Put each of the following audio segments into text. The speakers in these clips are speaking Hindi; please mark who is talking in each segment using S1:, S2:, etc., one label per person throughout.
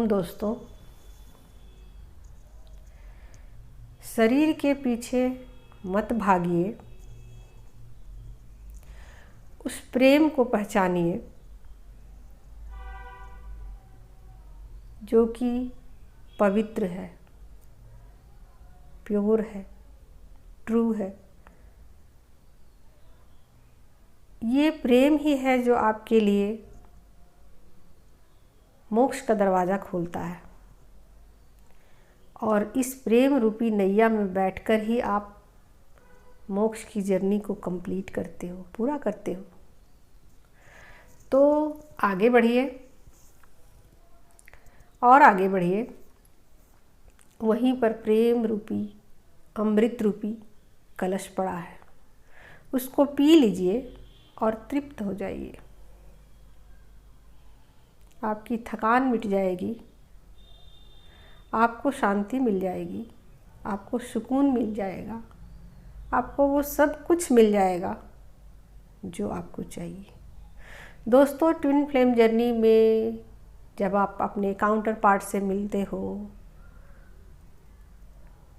S1: ओम दोस्तों, शरीर के पीछे मत भागिए, उस प्रेम को पहचानिए जो कि पवित्र है, प्योर है, ट्रू है। ये प्रेम ही है जो आपके लिए मोक्ष का दरवाज़ा खोलता है और इस प्रेम रूपी नैया में बैठकर ही आप मोक्ष की जर्नी को कंप्लीट करते हो, पूरा करते हो। तो आगे बढ़िए और आगे बढ़िए। वहीं पर प्रेम रूपी अमृत रूपी कलश पड़ा है, उसको पी लीजिए और तृप्त हो जाइए। आपकी थकान मिट जाएगी, आपको शांति मिल जाएगी, आपको सुकून मिल जाएगा, आपको वो सब कुछ मिल जाएगा जो आपको चाहिए। दोस्तों, ट्विन फ्लेम जर्नी में जब आप अपने काउंटर पार्ट से मिलते हो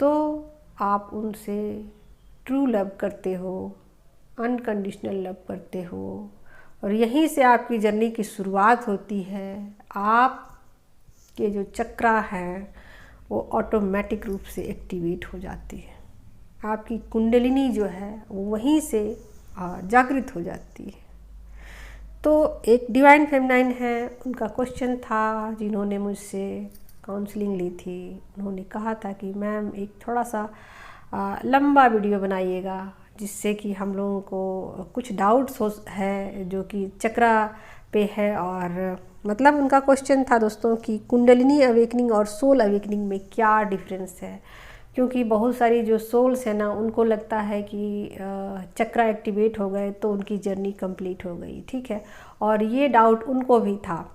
S1: तो आप उनसे ट्रू लव करते हो, अनकंडीशनल लव करते हो और यहीं से आपकी जर्नी की शुरुआत होती है। आपके जो चक्रा हैं वो ऑटोमेटिक रूप से एक्टिवेट हो जाती है। आपकी कुंडलिनी जो है वो वहीं से जागृत हो जाती है। तो एक डिवाइन फेमिनाइन है, उनका क्वेश्चन था, जिन्होंने मुझसे काउंसलिंग ली थी। उन्होंने कहा था कि मैम एक थोड़ा सा लंबा वीडियो बनाइएगा जिससे कि हम लोगों को कुछ डाउट्स है जो कि चक्रा पे है। और मतलब उनका क्वेश्चन था दोस्तों कि कुंडलिनी अवेकनिंग और सोल अवेकनिंग में क्या डिफरेंस है, क्योंकि बहुत सारी जो सोल्स है ना उनको लगता है कि चक्रा एक्टिवेट हो गए तो उनकी जर्नी कंप्लीट हो गई। ठीक है, और ये डाउट उनको भी था,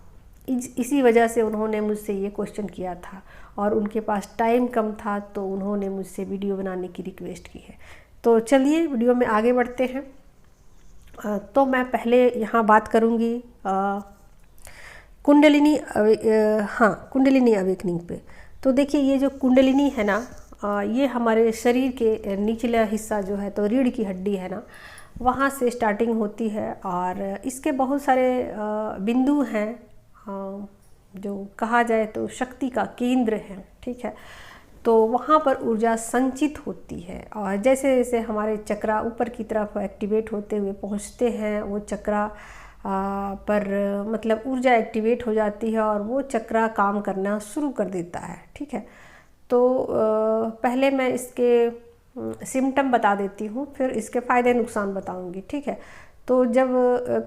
S1: इसी वजह से उन्होंने मुझसे ये क्वेश्चन किया था और उनके पास टाइम कम था तो उन्होंने मुझसे वीडियो बनाने की रिक्वेस्ट की है। तो चलिए वीडियो में आगे बढ़ते हैं। तो मैं पहले यहाँ बात करूँगी कुंडलिनी कुंडलिनी अवेकनिंग पे। तो देखिए, ये जो कुंडलिनी है ना, ये हमारे शरीर के निचला हिस्सा जो है तो रीढ़ की हड्डी है ना, वहाँ से स्टार्टिंग होती है और इसके बहुत सारे बिंदु हैं जो कहा जाए तो शक्ति का केंद्र है। ठीक है, तो वहाँ पर ऊर्जा संचित होती है और जैसे जैसे हमारे चक्रा ऊपर की तरफ एक्टिवेट होते हुए पहुँचते हैं, वो चक्रा पर मतलब ऊर्जा एक्टिवेट हो जाती है और वो चक्रा काम करना शुरू कर देता है। ठीक है, तो पहले मैं इसके सिम्टम बता देती हूँ, फिर इसके फ़ायदे नुकसान बताऊँगी। ठीक है, तो जब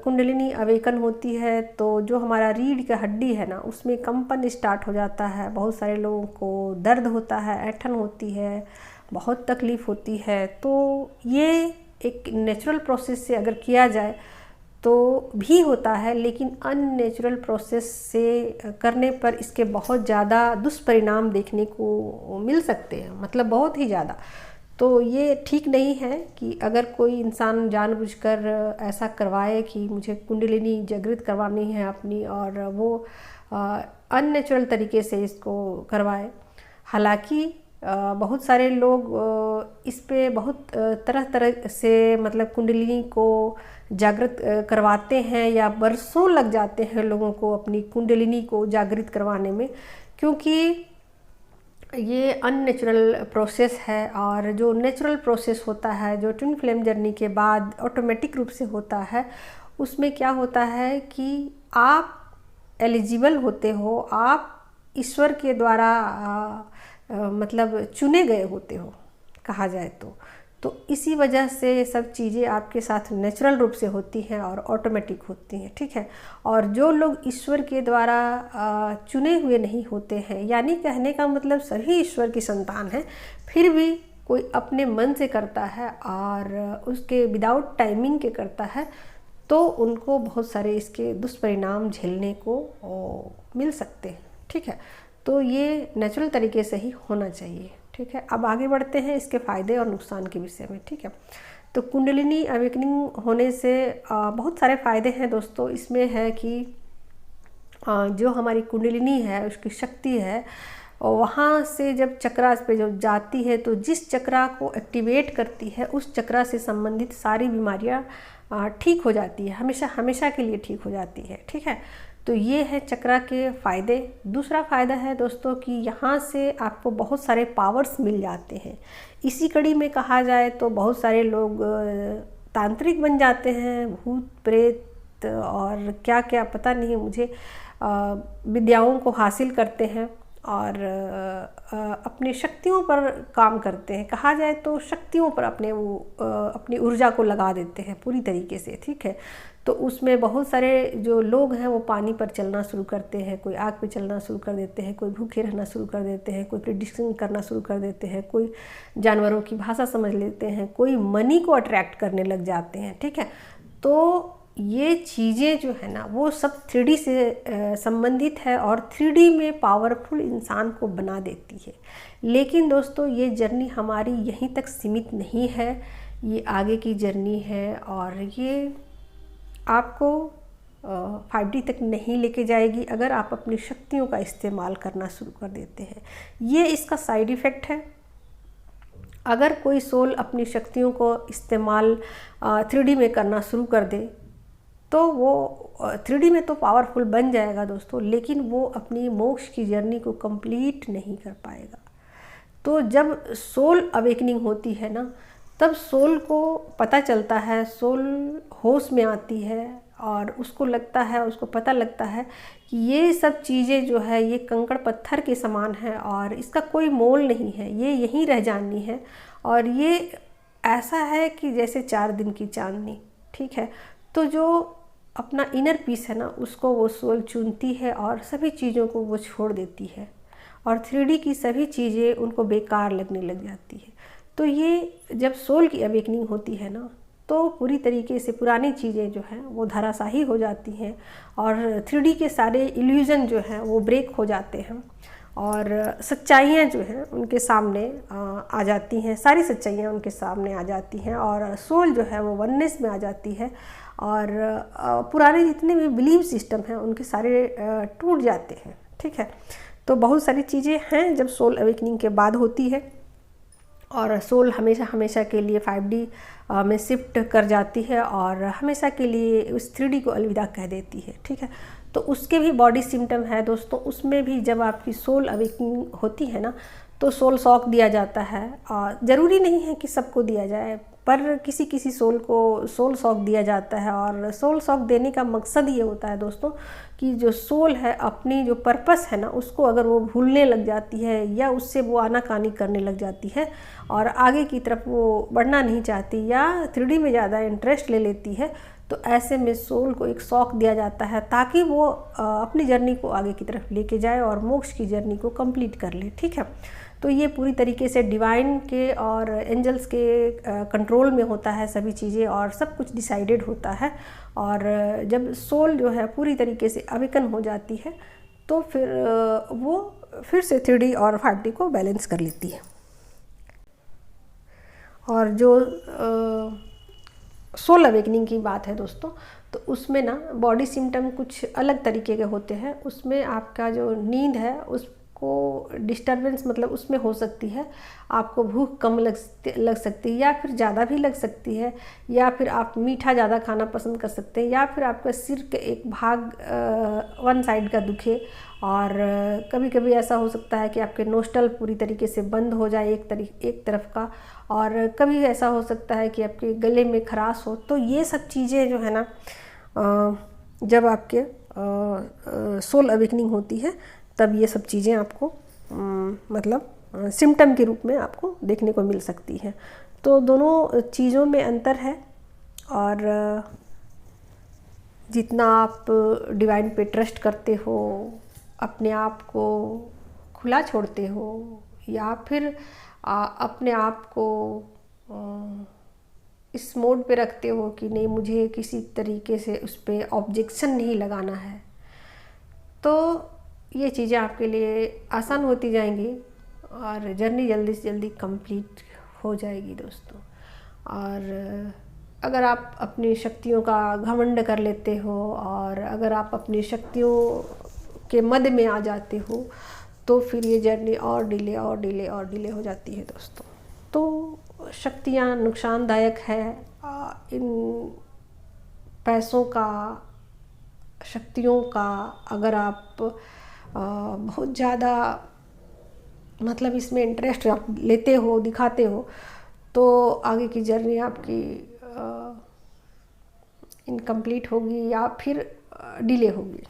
S1: कुंडलिनी अवेकन होती है तो जो हमारा रीढ़ का हड्डी है ना उसमें कंपन स्टार्ट हो जाता है। बहुत सारे लोगों को दर्द होता है, ऐंठन होती है, बहुत तकलीफ़ होती है। तो ये एक नेचुरल प्रोसेस से अगर किया जाए तो भी होता है, लेकिन अननेचुरल प्रोसेस से करने पर इसके बहुत ज़्यादा दुष्परिणाम देखने को मिल सकते हैं, मतलब बहुत ही ज़्यादा। तो ये ठीक नहीं है कि अगर कोई इंसान जानबूझकर ऐसा करवाए कि मुझे कुंडलिनी जागृत करवानी है अपनी और वो अननेचुरल तरीके से इसको करवाए। हालांकि बहुत सारे लोग इस पे बहुत तरह तरह से मतलब कुंडलिनी को जागृत करवाते हैं या बरसों लग जाते हैं लोगों को अपनी कुंडलिनी को जागृत करवाने में, क्योंकि ये अननेचुरल प्रोसेस है। और जो नेचुरल प्रोसेस होता है जो ट्विन फ्लेम जर्नी के बाद ऑटोमेटिक रूप से होता है, उसमें क्या होता है कि आप एलिजिबल होते हो, आप ईश्वर के द्वारा मतलब चुने गए होते हो कहा जाए तो इसी वजह से सब चीज़ें आपके साथ नेचुरल रूप से होती हैं और ऑटोमेटिक होती हैं। ठीक है, और जो लोग ईश्वर के द्वारा चुने हुए नहीं होते हैं, यानी कहने का मतलब सभी ईश्वर की संतान हैं, फिर भी कोई अपने मन से करता है और उसके विदाउट टाइमिंग के करता है, तो उनको बहुत सारे इसके दुष्परिणाम झेलने को मिल सकते हैं। ठीक है, तो ये नेचुरल तरीके से ही होना चाहिए। ठीक है, अब आगे बढ़ते हैं इसके फ़ायदे और नुकसान के विषय में। ठीक है, तो कुंडलिनी अवेकनिंग होने से बहुत सारे फ़ायदे हैं दोस्तों। इसमें है कि जो हमारी कुंडलिनी है, उसकी शक्ति है, और वहाँ से जब चक्रा पे जो जाती है तो जिस चक्रा को एक्टिवेट करती है उस चक्रा से संबंधित सारी बीमारियाँ ठीक हो जाती है, हमेशा हमेशा के लिए ठीक हो जाती है। ठीक है, तो ये है चक्रा के फ़ायदे। दूसरा फ़ायदा है दोस्तों कि यहाँ से आपको बहुत सारे पावर्स मिल जाते हैं। इसी कड़ी में कहा जाए तो बहुत सारे लोग तांत्रिक बन जाते हैं, भूत प्रेत और क्या क्या पता नहीं मुझे विद्याओं को हासिल करते हैं और अपनी शक्तियों पर काम करते हैं। कहा जाए तो शक्तियों पर अपनी ऊर्जा को लगा देते हैं पूरी तरीके से। ठीक है, तो उसमें बहुत सारे जो लोग हैं वो पानी पर चलना शुरू करते हैं, कोई आग पे चलना शुरू कर देते हैं, कोई भूखे रहना शुरू कर देते हैं, कोई प्रेडिक्शन करना शुरू कर देते हैं, कोई जानवरों की भाषा समझ लेते हैं, कोई मनी को अट्रैक्ट करने लग जाते हैं। ठीक है, तो ये चीज़ें जो है ना वो सब 3D से संबंधित है और 3D में पावरफुल इंसान को बना देती है। लेकिन दोस्तों ये जर्नी हमारी यहीं तक सीमित नहीं है, ये आगे की जर्नी है और ये आपको 5D तक नहीं लेके जाएगी अगर आप अपनी शक्तियों का इस्तेमाल करना शुरू कर देते हैं। ये इसका साइड इफ़ेक्ट है। अगर कोई सोल अपनी शक्तियों को इस्तेमाल 3D में करना शुरू कर दे तो वो 3D में तो पावरफुल बन जाएगा दोस्तों, लेकिन वो अपनी मोक्ष की जर्नी को कंप्लीट नहीं कर पाएगा। तो जब सोल अवेकनिंग होती है ना, तब सोल को पता चलता है, सोल होश में आती है और उसको पता लगता है कि ये सब चीज़ें जो है ये कंकड़ पत्थर के समान है और इसका कोई मोल नहीं है, ये यहीं रह जानी है और ये ऐसा है कि जैसे 4 दिन की चांदनी। ठीक है, तो जो अपना इनर पीस है ना उसको वो सोल चुनती है और सभी चीज़ों को वो छोड़ देती है और 3D की सभी चीज़ें उनको बेकार लगने लग जाती है। तो ये जब सोल की अवेकनिंग होती है ना तो पूरी तरीके से पुरानी चीज़ें जो हैं वो धराशाही हो जाती हैं और 3D के सारे इल्यूज़न जो हैं वो ब्रेक हो जाते हैं और सच्चाइयाँ जो हैं उनके सामने आ जाती हैं, सारी सच्चाइयाँ उनके सामने आ जाती हैं और सोल जो है वो वननेस में आ जाती है और पुराने जितने भी बिलीव सिस्टम हैं उनके सारे टूट जाते हैं। ठीक है, तो बहुत सारी चीज़ें हैं जब सोल अवेकनिंग के बाद होती है और सोल हमेशा हमेशा के लिए 5D में शिफ्ट कर जाती है और हमेशा के लिए उस 3D को अलविदा कह देती है। ठीक है, तो उसके भी बॉडी सिम्टम है दोस्तों। उसमें भी जब आपकी सोल अवेकनिंग होती है ना तो सोल शॉक दिया जाता है और ज़रूरी नहीं है कि सबको दिया जाए, पर किसी किसी सोल को सोल शॉक दिया जाता है और सोल शॉक देने का मकसद ये होता है दोस्तों कि जो सोल है अपनी जो पर्पस है ना उसको अगर वो भूलने लग जाती है या उससे वो आनाकानी करने लग जाती है और आगे की तरफ वो बढ़ना नहीं चाहती या 3D में ज़्यादा इंटरेस्ट ले लेती है, तो ऐसे में सोल को एक शॉक दिया जाता है ताकि वो अपनी जर्नी को आगे की तरफ लेके जाए और मोक्ष की जर्नी को कंप्लीट कर ले। ठीक है, तो ये पूरी तरीके से डिवाइन के और एंजल्स के कंट्रोल में होता है सभी चीज़ें और सब कुछ डिसाइडेड होता है और जब सोल जो है पूरी तरीके से अवेकन हो जाती है तो फिर वो फिर से 3D और 5D को बैलेंस कर लेती है। और जो सोल अवेकनिंग की बात है दोस्तों, तो उसमें ना बॉडी सिम्टम कुछ अलग तरीके के होते हैं। उसमें आपका जो नींद है उसको डिस्टरबेंस मतलब उसमें हो सकती है, आपको भूख कम लग सकती है या फिर ज़्यादा भी लग सकती है, या फिर आप मीठा ज़्यादा खाना पसंद कर सकते हैं, या फिर आपका सिर के एक भाग वन साइड का दुखे और कभी कभी ऐसा हो सकता है कि आपके नोस्टल पूरी तरीके से बंद हो जाए एक तरफ का, और कभी ऐसा हो सकता है कि आपके गले में खराश हो। तो ये सब चीज़ें जो है ना जब आपके सोल अवेकनिंग होती है तब ये सब चीज़ें आपको मतलब सिम्टम के रूप में आपको देखने को मिल सकती है। तो दोनों चीज़ों में अंतर है और जितना आप डिवाइन पे ट्रस्ट करते हो, अपने आप को खुला छोड़ते हो या फिर अपने आप को इस मोड पे रखते हो कि नहीं मुझे किसी तरीके से उस पर ऑब्जेक्शन नहीं लगाना है, तो ये चीज़ें आपके लिए आसान होती जाएंगी और जर्नी जल्दी से जल्दी कंप्लीट हो जाएगी दोस्तों। और अगर आप अपनी शक्तियों का घमंड कर लेते हो और अगर आप अपनी शक्तियों के मद में आ जाते हो तो फिर ये जर्नी और डिले और डिले और डिले हो जाती है दोस्तों। तो शक्तियाँ नुकसानदायक है। इन पैसों का, शक्तियों का अगर आप बहुत ज़्यादा मतलब इसमें इंटरेस्ट आप लेते हो, दिखाते हो, तो आगे की जर्नी आपकी इनकम्प्लीट होगी या फिर डिले होगी।